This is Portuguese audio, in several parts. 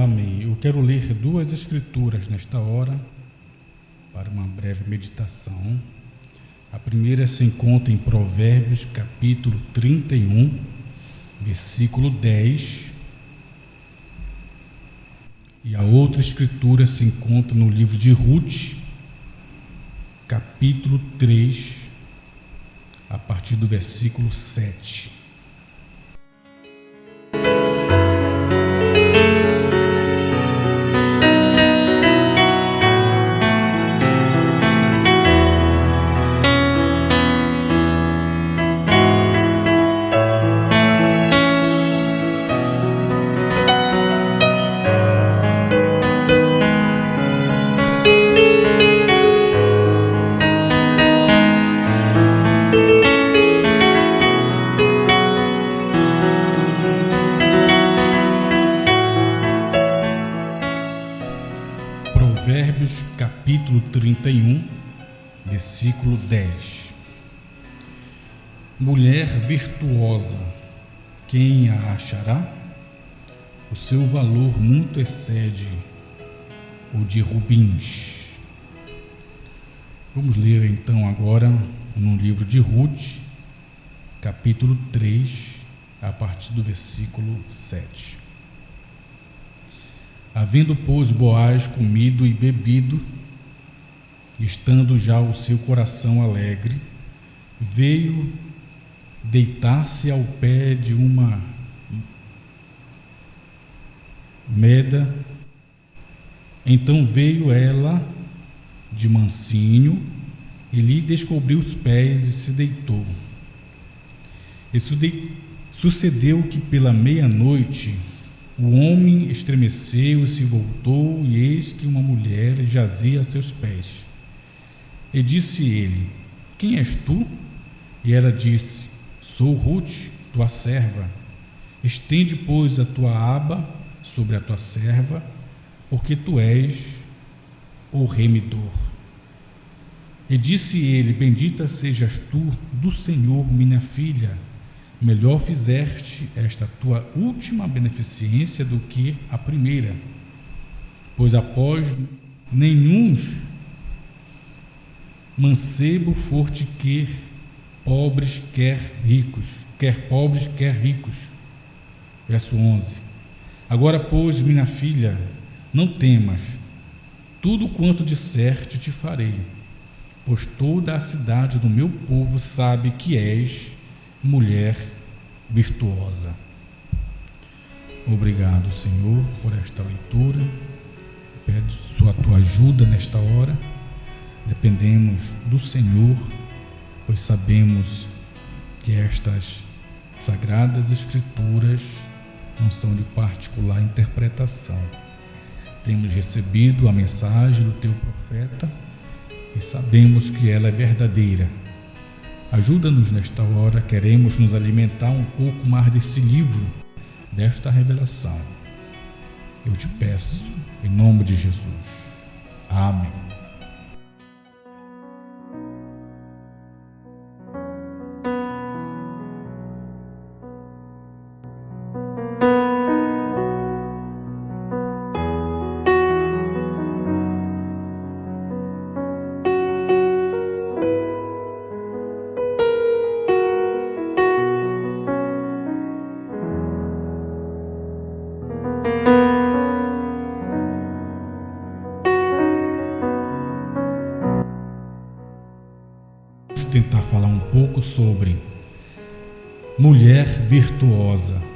Amém. Eu quero ler duas escrituras nesta hora para uma breve meditação. A primeira se encontra em Provérbios, capítulo 31, versículo 10. E a outra escritura se encontra no livro de Ruth, capítulo 3, a partir do versículo 7. Provérbios capítulo 31, versículo 10. Mulher virtuosa, quem a achará? O seu valor muito excede o de rubins. Vamos ler então agora no livro de Ruth, capítulo 3, a partir do versículo 7. Havendo, pois, Boaz comido e bebido, estando já o seu coração alegre, veio deitar-se ao pé de uma meda. Então veio ela de mansinho e lhe descobriu os pés e se deitou. E sucedeu que pela meia-noite o homem estremeceu e se voltou, e eis que uma mulher jazia a seus pés. E disse ele: Quem és tu? E ela disse: Sou Ruth, tua serva. Estende, pois, a tua aba sobre a tua serva, porque tu és o remidor. E disse ele: Bendita sejas tu do Senhor, minha filha. Melhor fizeste esta tua última beneficência do que a primeira, pois após nenhum mancebo foste quer pobres, quer ricos. Verso 11. Agora, pois, minha filha, não temas, tudo quanto disserte te farei, pois toda a cidade do meu povo sabe que és mulher virtuosa. Obrigado, Senhor, por esta leitura. Peço a tua ajuda nesta hora. Dependemos do Senhor, pois sabemos que estas sagradas escrituras não são de particular interpretação. Temos recebido a mensagem do teu profeta e sabemos que ela é verdadeira. Ajuda-nos nesta hora, queremos nos alimentar um pouco mais desse livro, desta revelação. Eu te peço, em nome de Jesus. Amém. Tentar falar um pouco sobre mulher virtuosa.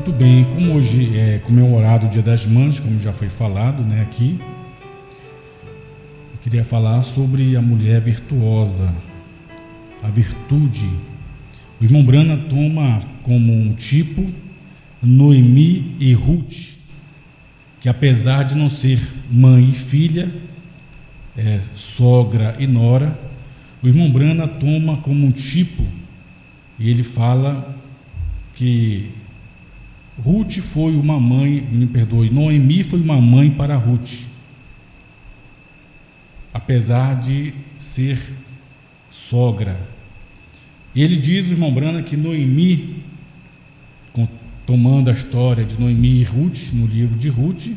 Muito bem, como hoje é comemorado o Dia das Mães, como já foi falado, né, aqui, eu queria falar sobre a mulher virtuosa, a virtude. O irmão Brana toma como um tipo Noemi e Ruth, que apesar de não ser mãe e filha, sogra e nora, o irmão Brana toma como um tipo, e ele fala que Ruth foi uma mãe, me perdoe, Noemi foi uma mãe para Ruth, apesar de ser sogra. E ele diz, o irmão Brana, que Noemi, tomando a história de Noemi e Ruth, no livro de Ruth,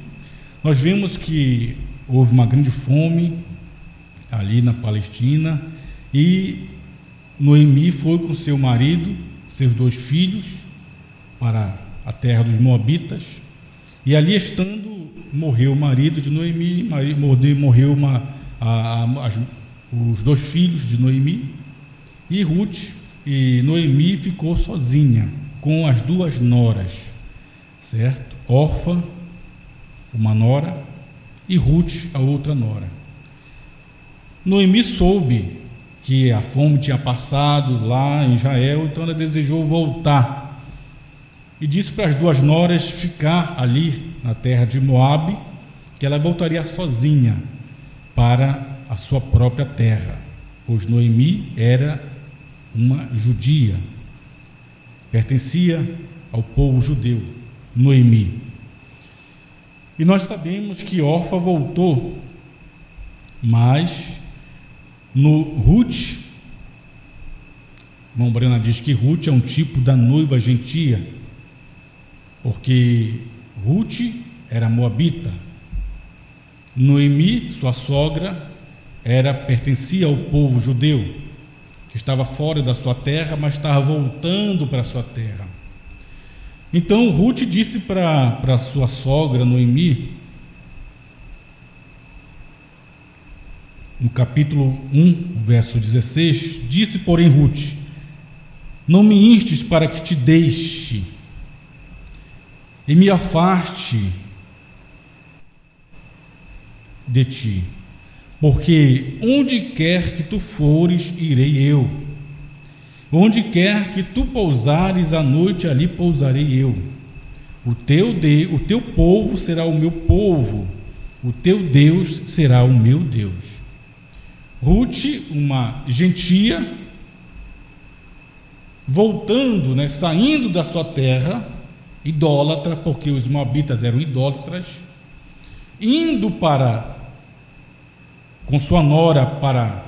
nós vemos que houve uma grande fome ali na Palestina, e Noemi foi com seu marido, seus 2 filhos, para a terra dos Moabitas, e ali estando, morreu o marido de Noemi, morreu os 2 filhos de Noemi, e Ruth e Noemi ficou sozinha com as 2 noras, certo? Orfa, uma nora, e Ruth, a outra nora. Noemi soube que a fome tinha passado lá em Israel, então ela desejou voltar e disse para as 2 noras ficar ali na terra de Moabe, que ela voltaria sozinha para a sua própria terra, pois Noemi era uma judia, pertencia ao povo judeu, Noemi. E nós sabemos que Orfa voltou, mas no Ruth, irmão Brana diz que Ruth é um tipo da noiva gentia, porque Ruth era moabita, Noemi, sua sogra, pertencia ao povo judeu, que estava fora da sua terra, mas estava voltando para a sua terra. Então Ruth disse para sua sogra Noemi, no capítulo 1, verso 16, disse, porém, Ruth: não me instes para que te deixe e me afaste de ti, porque onde quer que tu fores, irei eu. Onde quer que tu pousares à noite, ali pousarei eu. O teu povo será o meu povo, o teu Deus será o meu Deus. Ruth, uma gentia, voltando, saindo da sua terra, idólatra, porque os moabitas eram idólatras, indo com sua nora para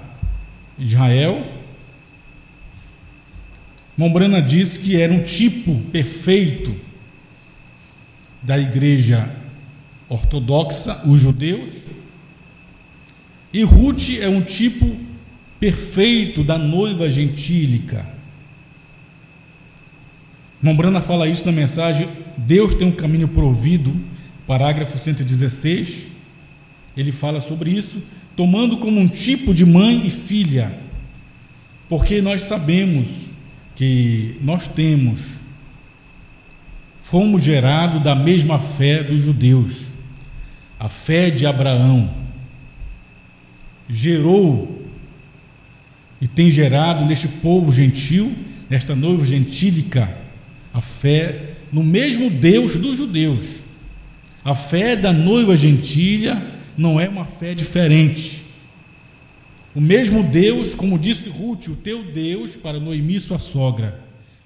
Israel. Mombrana diz que era um tipo perfeito da igreja ortodoxa, os judeus, e Ruth é um tipo perfeito da noiva gentílica. Mombrana fala isso na mensagem Deus tem um caminho provido, parágrafo 116, ele fala sobre isso, tomando como um tipo de mãe e filha, porque nós sabemos que fomos gerados da mesma fé dos judeus, a fé de Abraão, gerou e tem gerado neste povo gentil, nesta noiva gentílica, a fé no mesmo Deus dos judeus. A fé da noiva gentília não é uma fé diferente. O mesmo Deus, como disse Ruth, o teu Deus, para Noemi, sua sogra,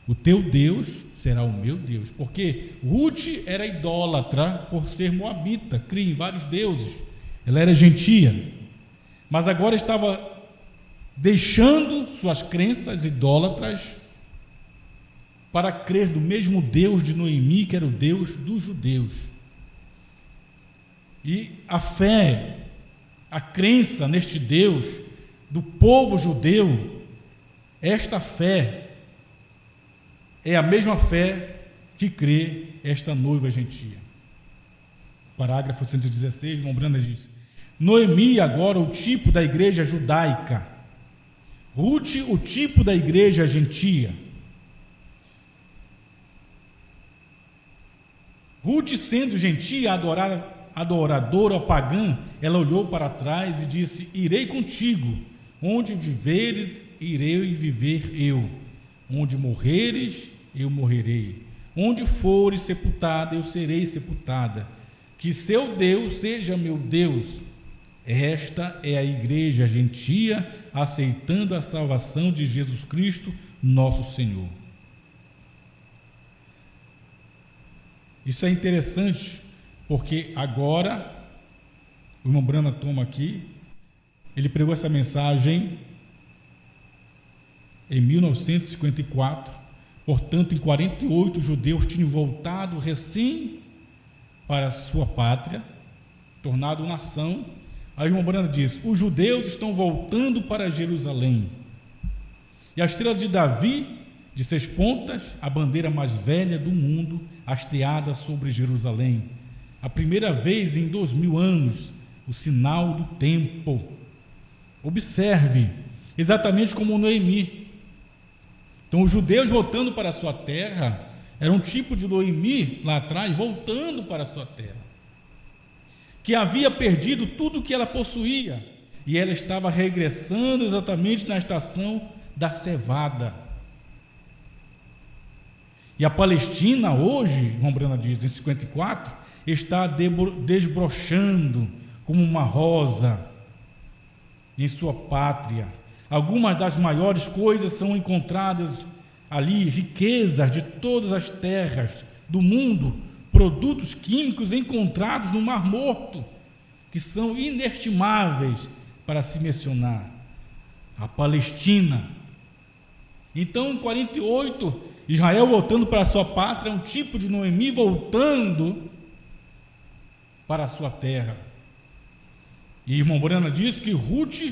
o teu Deus será o meu Deus, porque Ruth era idólatra por ser moabita, cria em vários deuses, ela era gentia, mas agora estava deixando suas crenças idólatras para crer no mesmo Deus de Noemi, que era o Deus dos judeus. E a fé, a crença neste Deus do povo judeu, esta fé é a mesma fé que crê esta noiva gentia. Parágrafo 116, Mombrana diz: Noemi agora o tipo da igreja judaica, Ruth o tipo da igreja gentia. Ruth, sendo gentia, adoradora pagã, ela olhou para trás e disse: irei contigo, onde viveres, irei viver eu, onde morreres, eu morrerei, onde fores sepultada, eu serei sepultada, que seu Deus seja meu Deus. Esta é a igreja gentia, aceitando a salvação de Jesus Cristo, nosso Senhor. Isso é interessante, porque agora, o irmão Brana toma aqui, ele pregou essa mensagem em 1954, portanto, em 48, os judeus tinham voltado recém para a sua pátria, tornado nação. Aí o irmão Brana diz: os judeus estão voltando para Jerusalém, e a estrela de Davi, de 6 pontas, a bandeira mais velha do mundo, hasteada sobre Jerusalém, a primeira vez em 2000 anos, o sinal do tempo. Observe, exatamente como Noemi. Então, os judeus voltando para a sua terra, era um tipo de Noemi lá atrás, voltando para a sua terra, que havia perdido tudo o que ela possuía, e ela estava regressando exatamente na estação da cevada. E a Palestina hoje, irmão Brana diz, em 54, está desbrochando como uma rosa em sua pátria. Algumas das maiores coisas são encontradas ali, riquezas de todas as terras do mundo, produtos químicos encontrados no Mar Morto, que são inestimáveis para se mencionar. A Palestina. Então, em 48, Israel voltando para a sua pátria, um tipo de Noemi voltando para a sua terra. E irmão Brana diz que Ruth,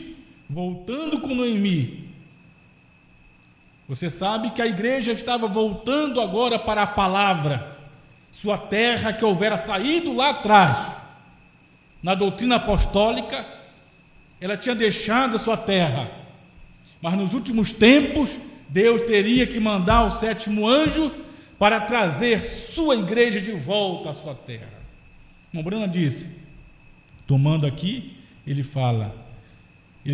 voltando com Noemi, você sabe que a igreja estava voltando agora para a palavra, sua terra que houvera saído lá atrás. Na doutrina apostólica, ela tinha deixado a sua terra, mas nos últimos tempos, Deus teria que mandar o 7º anjo para trazer sua igreja de volta à sua terra. Irmão Brana disse, tomando aqui, ele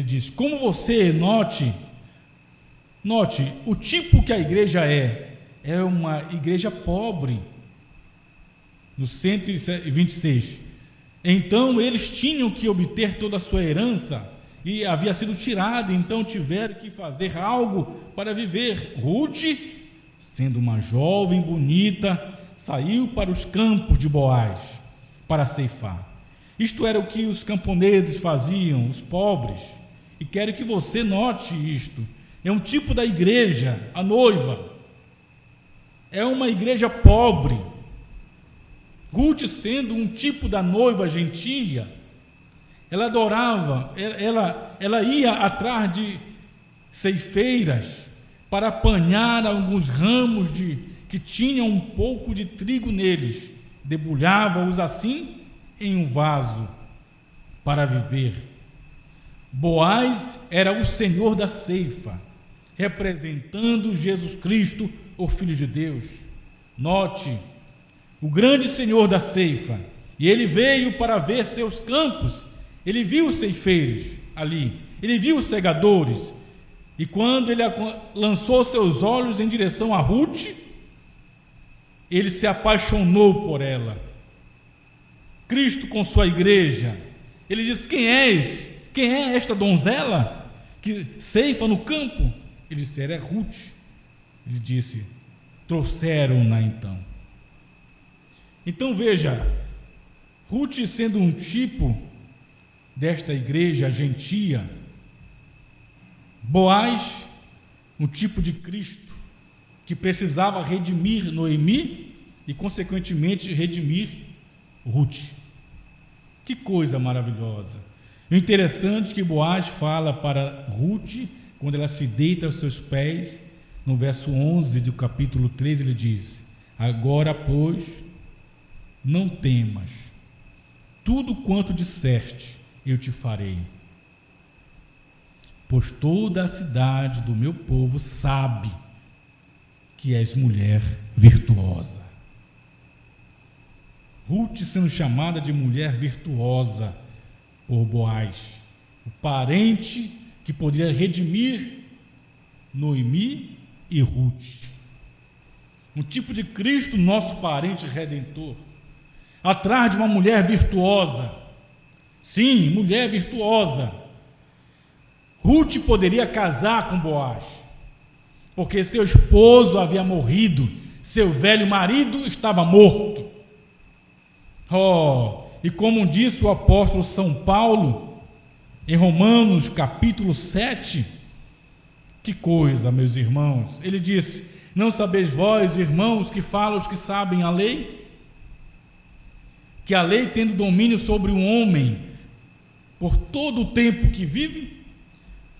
diz: como você note o tipo que a igreja é uma igreja pobre. No 126, então eles tinham que obter toda a sua herança, e havia sido tirada, então tiveram que fazer algo para viver. Ruth, sendo uma jovem bonita, saiu para os campos de Boaz para ceifar. Isto era o que os camponeses faziam, os pobres, e quero que você note isto. É um tipo da igreja, a noiva, é uma igreja pobre. Ruth, sendo um tipo da noiva gentia, ela adorava, ela ia atrás de ceifeiras para apanhar alguns ramos que tinham um pouco de trigo neles, debulhava-os assim em um vaso para viver. Boaz era o senhor da ceifa, representando Jesus Cristo, o Filho de Deus. Note, o grande senhor da ceifa, e ele veio para ver seus campos. Ele viu os ceifeiros ali, ele viu os segadores, e quando ele lançou seus olhos em direção a Ruth, ele se apaixonou por ela. Cristo com sua igreja, ele disse: quem és? Quem é esta donzela que ceifa no campo? Ele disse: é Ruth. Ele disse: trouxeram-na então. Então veja, Ruth sendo um tipo desta igreja gentia, Boaz, um tipo de Cristo, que precisava redimir Noemi e, consequentemente, redimir Ruth. Que coisa maravilhosa! O interessante é que Boaz fala para Ruth, quando ela se deita aos seus pés, no verso 11 do capítulo 13, ele diz: agora, pois, não temas, tudo quanto disseste, eu te farei, pois toda a cidade do meu povo sabe que és mulher virtuosa. Ruth sendo chamada de mulher virtuosa por Boaz, o parente que poderia redimir Noemi e Ruth. Um tipo de Cristo, nosso parente redentor, atrás de uma mulher virtuosa. Sim, mulher virtuosa. Ruth poderia casar com Boaz, porque seu esposo havia morrido, seu velho marido estava morto. E como disse o apóstolo São Paulo, em Romanos capítulo 7, que coisa, meus irmãos, ele disse: não sabeis vós, irmãos, que falam os que sabem a lei? Que a lei tendo domínio sobre o homem por todo o tempo que vive?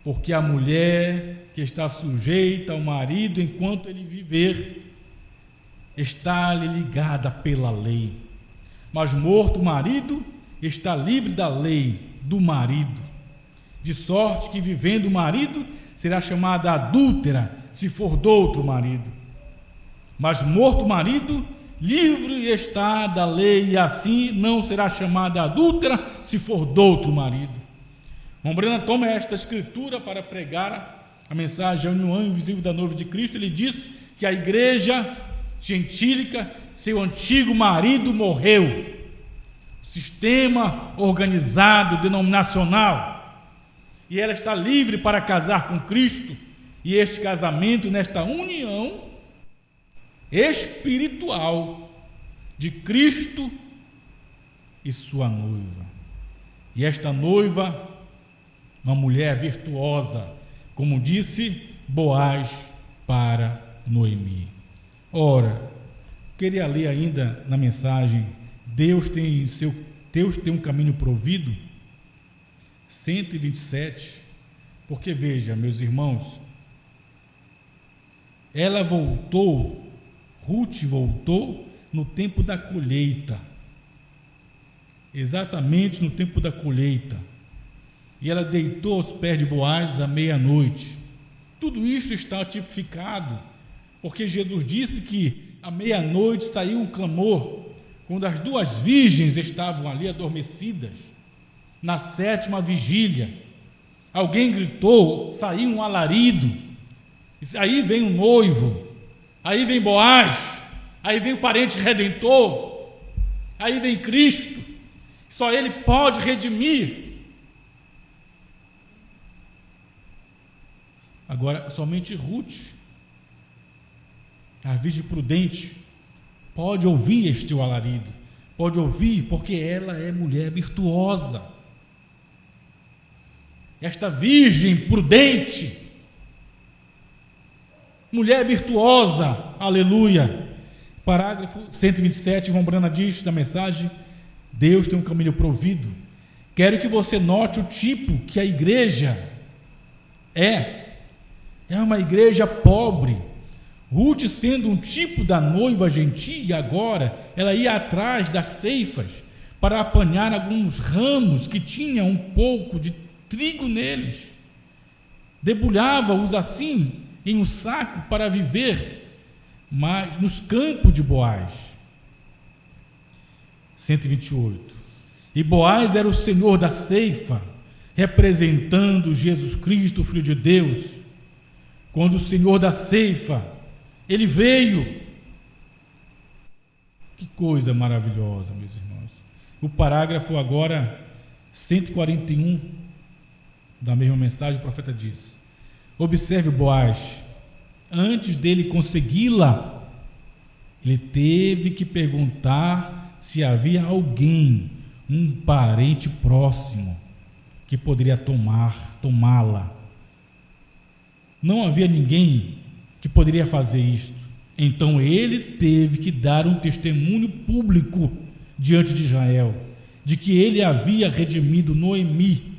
Porque a mulher que está sujeita ao marido enquanto ele viver, está-lhe ligada pela lei. Mas morto o marido, está livre da lei do marido. De sorte que vivendo o marido, será chamada adúltera, se for do outro marido. Mas morto o marido, livre está da lei, e assim não será chamada adúltera, se for do outro marido. Mombrana toma esta escritura para pregar a mensagem à união invisível da noiva de Cristo. Ele diz que a igreja gentílica, seu antigo marido morreu. O sistema organizado, denominacional, e ela está livre para casar com Cristo, e este casamento, nesta união espiritual de Cristo e sua noiva. E esta noiva, uma mulher virtuosa, como disse Boaz para Noemi. Ora, queria ler ainda na mensagem Deus tem um caminho provido, 127, porque veja, meus irmãos, Ruth voltou no tempo da colheita, exatamente no tempo da colheita, e ela deitou aos pés de Boaz à meia-noite. Tudo isso está tipificado, porque Jesus disse que à meia-noite saiu um clamor, quando as duas virgens estavam ali adormecidas, na 7ª vigília. Alguém gritou, saiu um alarido, aí vem o noivo, aí vem Boaz, aí vem o parente redentor, aí vem Cristo, só Ele pode redimir. Agora, somente Ruth, a virgem prudente, pode ouvir este alarido, pode ouvir, porque ela é mulher virtuosa. Esta virgem prudente, mulher virtuosa, aleluia. Parágrafo 127, Rombrana diz na mensagem: Deus tem um caminho provido. Quero que você note o tipo que a igreja é uma igreja pobre. Ruth, sendo um tipo da noiva gentia, agora ela ia atrás das ceifas para apanhar alguns ramos que tinham um pouco de trigo neles, debulhava-os assim em um saco para viver, mas nos campos de Boaz. 128. E Boaz era o senhor da ceifa, representando Jesus Cristo, Filho de Deus. Quando o senhor da ceifa, ele veio. Que coisa maravilhosa, meus irmãos. O parágrafo agora 141 da mesma mensagem, o profeta diz: observe Boaz, antes dele consegui-la, ele teve que perguntar se havia alguém, um parente próximo, que poderia tomá-la. Não havia ninguém que poderia fazer isto. Então ele teve que dar um testemunho público diante de Israel, de que ele havia redimido Noemi.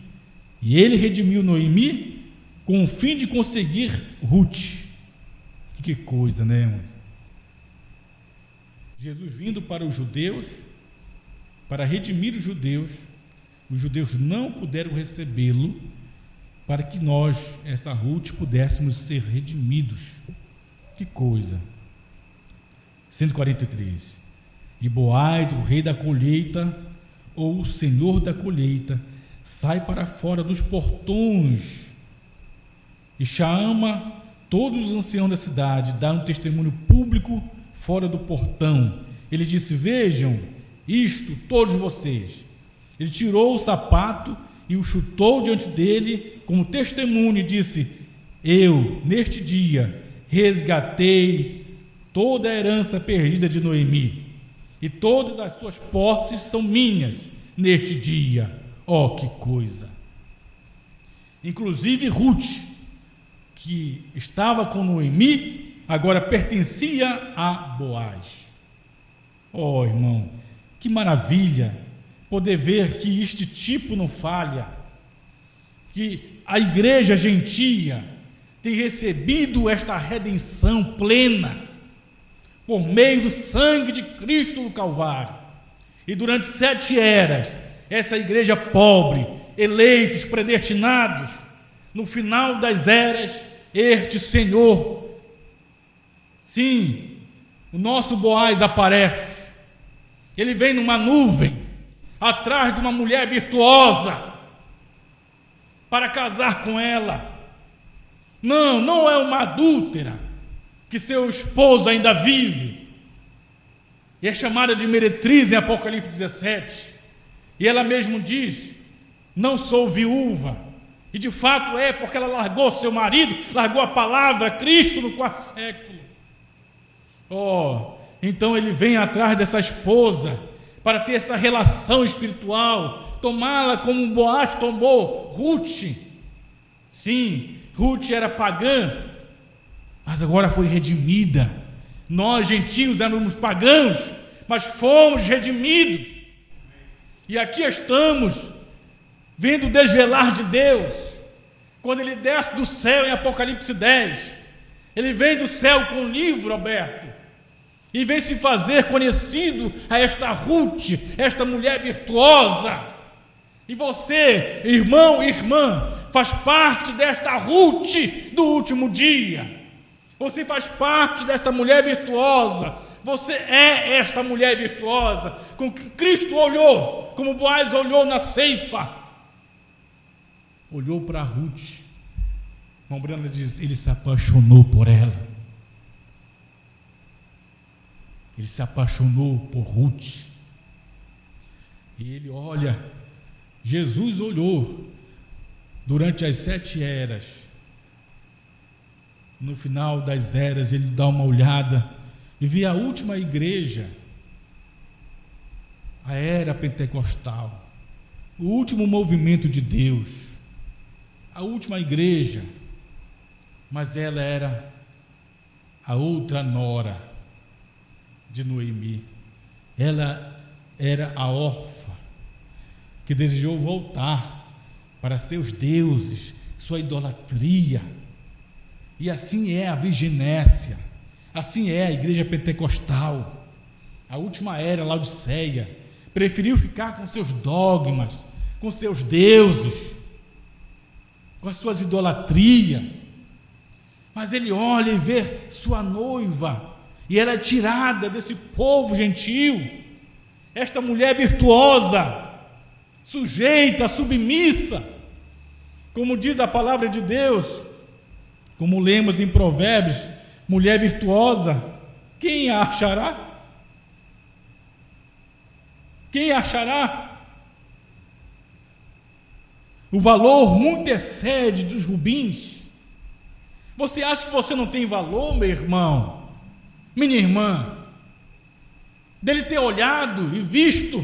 E ele redimiu Noemi com o fim de conseguir Ruth. Que coisa, né, irmãos? Jesus vindo para os judeus, para redimir os judeus não puderam recebê-lo, para que nós, essa Ruth, pudéssemos ser redimidos. Que coisa. 143. E Boaz, o rei da colheita, ou o senhor da colheita, sai para fora dos portões e chama todos os anciãos da cidade, dá um testemunho público fora do portão. Ele disse: vejam isto, todos vocês. Ele tirou o sapato e o chutou diante dele como testemunho e disse: eu, neste dia, resgatei toda a herança perdida de Noemi, e todas as suas posses são minhas neste dia. Oh, que coisa! Inclusive Ruth, que estava com Noemi, agora pertencia a Boaz. Oh, irmão, que maravilha poder ver que este tipo não falha, que a igreja gentia tem recebido esta redenção plena por meio do sangue de Cristo no Calvário. E durante 7 eras, essa igreja pobre, eleitos, predestinados, no final das eras, este Senhor, sim, o nosso Boaz aparece. Ele vem numa nuvem, atrás de uma mulher virtuosa, para casar com ela. Não é uma adúltera, que seu esposo ainda vive, e é chamada de meretriz em Apocalipse 17, e ela mesmo diz: não sou viúva, e de fato é, porque ela largou seu marido, largou a palavra, Cristo no 4º século. Oh, então ele vem atrás dessa esposa, para ter essa relação espiritual, tomá-la como Boaz tomou Ruth. Sim, Ruth era pagã, mas agora foi redimida. Nós, gentios, éramos pagãos, mas fomos redimidos. E aqui estamos, vendo o desvelar de Deus, quando ele desce do céu em Apocalipse 10. Ele vem do céu com o livro aberto, e vem se fazer conhecido a esta Ruth, esta mulher virtuosa. E você, irmão e irmã, faz parte desta Ruth do último dia. Você faz parte desta mulher virtuosa. Você é esta mulher virtuosa com que Cristo olhou, como Boaz olhou na ceifa. Olhou para Ruth. Irmão Brana diz: ele se apaixonou por ela. Ele se apaixonou por Ruth. E ele olha, Jesus olhou durante as 7 eras. No final das eras, ele dá uma olhada e vê a última igreja, a era pentecostal, o último movimento de Deus, a última igreja. Mas ela era a outra nora de Noemi. Ela era a órfã que desejou voltar para seus deuses, sua idolatria. E assim é a virginésia, assim é a igreja pentecostal. A última era, Laodiceia, preferiu ficar com seus dogmas, com seus deuses, com as suas idolatrias. Mas ele olha e vê sua noiva, e ela é tirada desse povo gentil, esta mulher virtuosa, sujeita, submissa, como diz a palavra de Deus, como lemos em Provérbios: mulher virtuosa, quem a achará? Quem a achará? O valor muito excede dos rubins. Você acha que você não tem valor, meu irmão, minha irmã, dele ter olhado e visto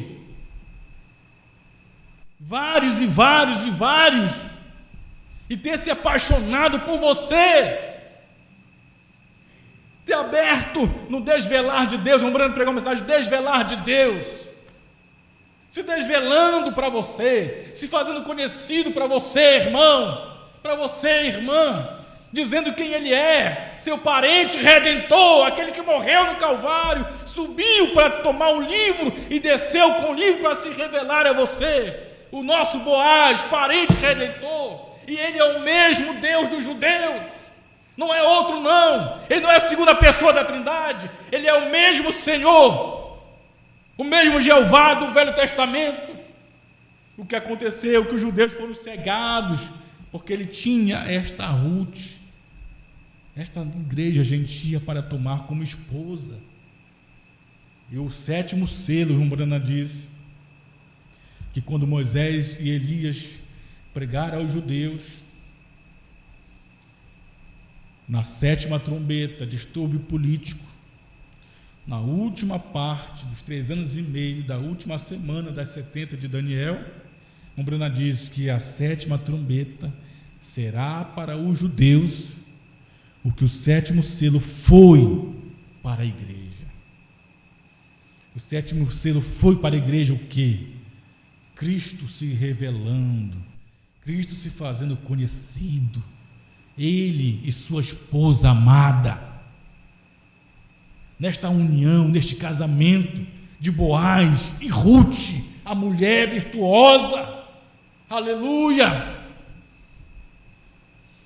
vários e ter se apaixonado por você, ter aberto no desvelar de Deus? Lembrando, pregar uma mensagem: desvelar de Deus, se desvelando para você, se fazendo conhecido para você, irmão, para você, irmã, dizendo quem ele é, seu parente redentor, aquele que morreu no Calvário, subiu para tomar o livro e desceu com o livro para se revelar a você, o nosso Boaz, parente redentor. E ele é o mesmo Deus dos judeus, não é outro não. Ele não é a segunda pessoa da Trindade, ele é o mesmo Senhor. O mesmo Jeová do Velho Testamento. O que aconteceu? Que os judeus foram cegados, porque ele tinha esta Ruth, esta igreja gentia para tomar como esposa. E o 7º selo, o irmão Brana diz, que quando Moisés e Elias pregaram aos judeus, na 7ª trombeta, distúrbio político, na última parte dos 3 anos e meio da última semana das 70 de Daniel, o Brana diz que a 7ª trombeta será para os judeus o que o 7º selo foi para a igreja. O 7º selo foi para a igreja o quê? Cristo se revelando, Cristo se fazendo conhecido, ele e sua esposa amada, nesta união, neste casamento de Boaz e Ruth, a mulher virtuosa. Aleluia!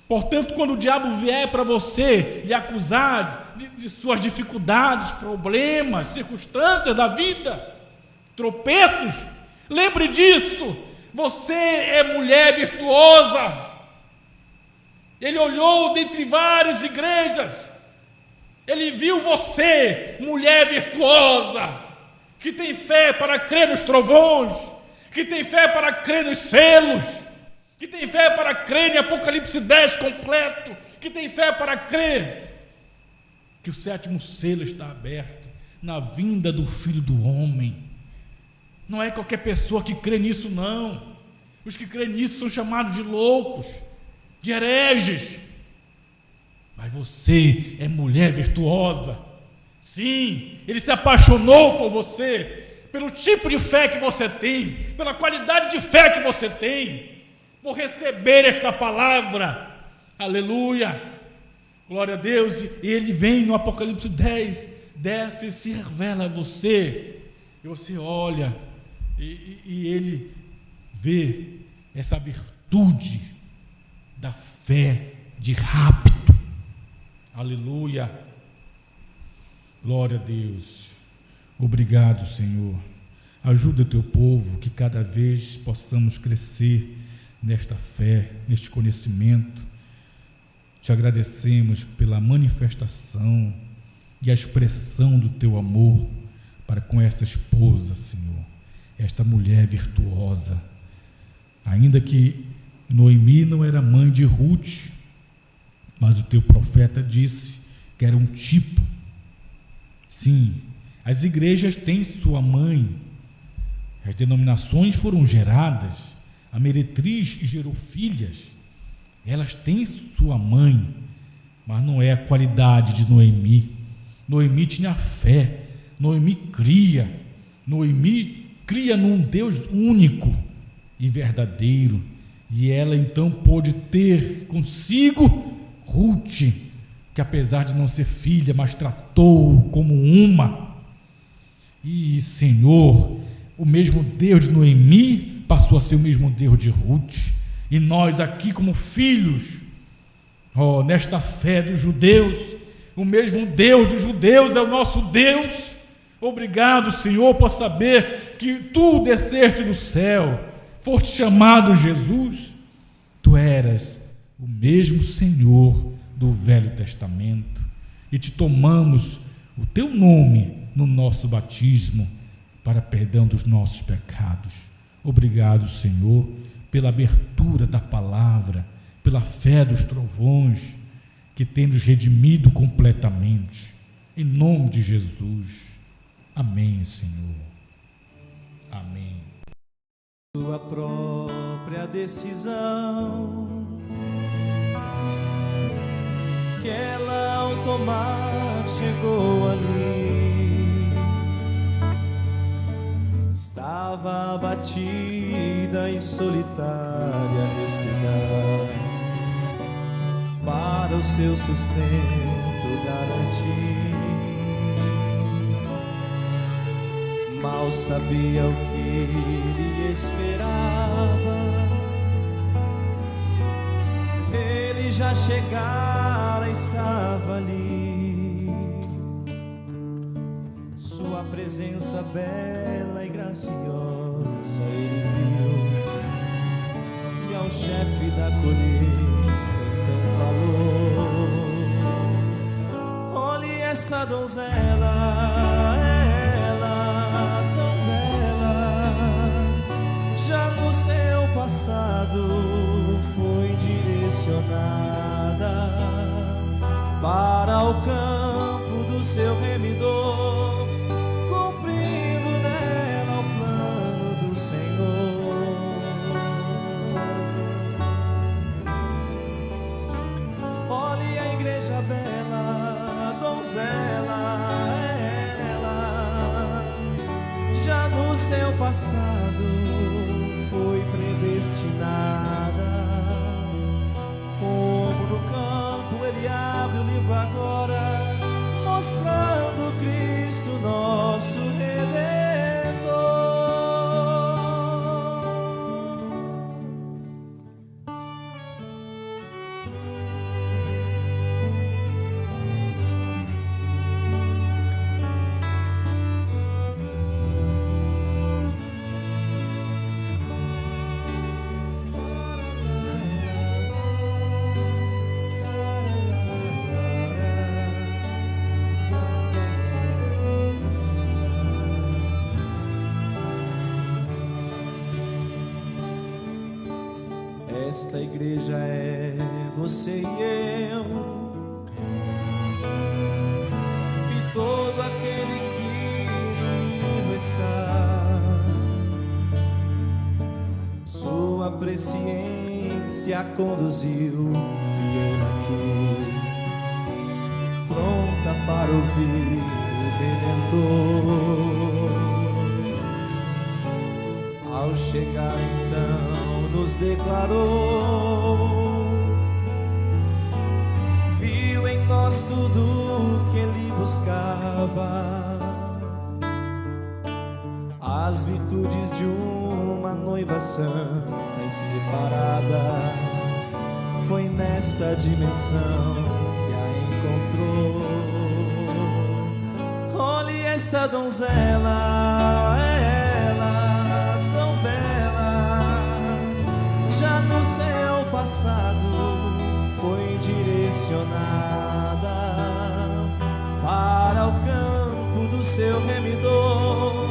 Portanto, quando o diabo vier para você lhe acusar de suas dificuldades, problemas, circunstâncias da vida, tropeços, lembre disso, você é mulher virtuosa. Ele olhou dentre várias igrejas, ele viu você, mulher virtuosa, que tem fé para crer nos trovões, que tem fé para crer nos selos, que tem fé para crer em Apocalipse 10 completo, que tem fé para crer que o 7º selo está aberto na vinda do Filho do Homem. Não é qualquer pessoa que crê nisso, não. Os que creem nisso são chamados de loucos, de hereges. Mas você é mulher virtuosa. Sim, ele se apaixonou por você, pelo tipo de fé que você tem, pela qualidade de fé que você tem, por receber esta palavra. Aleluia, glória a Deus. E ele vem no Apocalipse 10, desce e se revela a você, e você olha e ele vê essa virtude da fé de rapto. Aleluia, glória a Deus. Obrigado, Senhor. Ajuda o teu povo, que cada vez possamos crescer nesta fé, neste conhecimento. Te agradecemos pela manifestação e a expressão do teu amor para com essa esposa, Senhor, esta mulher virtuosa. Ainda que Noemi não era mãe de Ruth, mas o teu profeta disse que era um tipo. Sim, as igrejas têm sua mãe, as denominações foram geradas, a meretriz gerou filhas, elas têm sua mãe, mas não é a qualidade de Noemi. Noemi tinha fé, Noemi cria num Deus único e verdadeiro, e ela então pôde ter consigo Ruth, que apesar de não ser filha, mas tratou como uma. E Senhor, o mesmo Deus de Noemi passou a ser o mesmo Deus de Ruth, e nós aqui como filhos, nesta fé dos judeus, o mesmo Deus dos judeus é o nosso Deus. Obrigado, Senhor, por saber que tu desceste do céu, foste chamado Jesus, tu eras o mesmo Senhor do Velho Testamento, e te tomamos o teu nome no nosso batismo para perdão dos nossos pecados. Obrigado, Senhor, pela abertura da palavra, pela fé dos trovões, que tem nos redimido completamente. Em nome de Jesus. Amém, Senhor. Amém. Sua própria decisão, que ela ao tomar chegou ali, estava abatida e solitária a respirar, para o seu sustento garantir. Mal sabia o que lhe esperava, ele já chegara, estava ali. sua presença bela e graciosa ele viu, e ao chefe da colheita então falou: olhe essa donzela, ela tão bela, já no seu passado foi direcionada para o campo do seu remidor, cumprindo nela o plano do Senhor. Olhe a igreja bela, a donzela, ela já no seu passado foi predestinada. Como no campo ele abre o livro agora, mostrando Cristo nosso Redentor. Esta igreja é você e eu, e todo aquele que no livro está. Sua presciência conduziu e eu aqui, pronta para ouvir o Redentor. Ao chegar então nos declarou, viu em nós tudo o que ele buscava, as virtudes de uma noiva santa e separada. Foi nesta dimensão que a encontrou. Olhe esta donzela, ela tão bela, já no seu passado foi direcionada para o campo do seu remidor,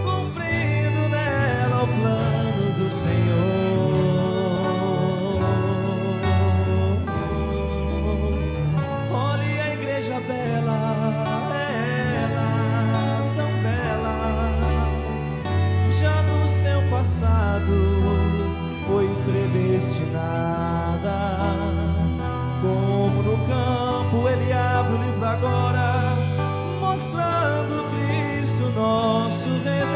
cumprindo nela o plano do Senhor. Olhe a igreja bela, ela tão bela, já no seu passado foi predestinada. Como no campo ele abre o livro agora, mostrando Cristo nosso Redentor.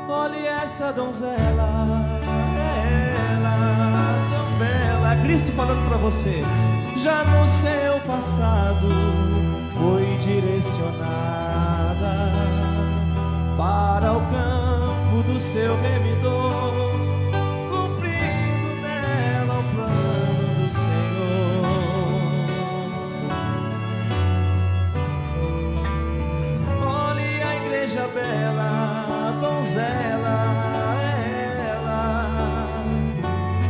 Olhe essa donzela, ela tão bela, Cristo falando para você, já no seu passado foi direcionada para o campo do seu remidor, cumprindo nela o plano do Senhor. Olhe a igreja bela, a donzela, ela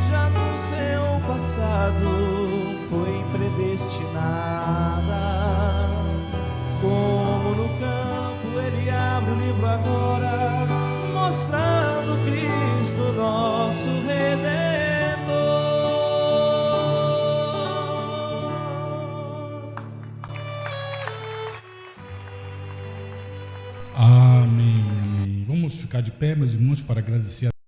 já no seu passado foi predestinada. Como no campo ele abre o livro agora, mostrando Cristo nosso Redentor. Amém, amém. Vamos ficar de pé, meus irmãos, para agradecer a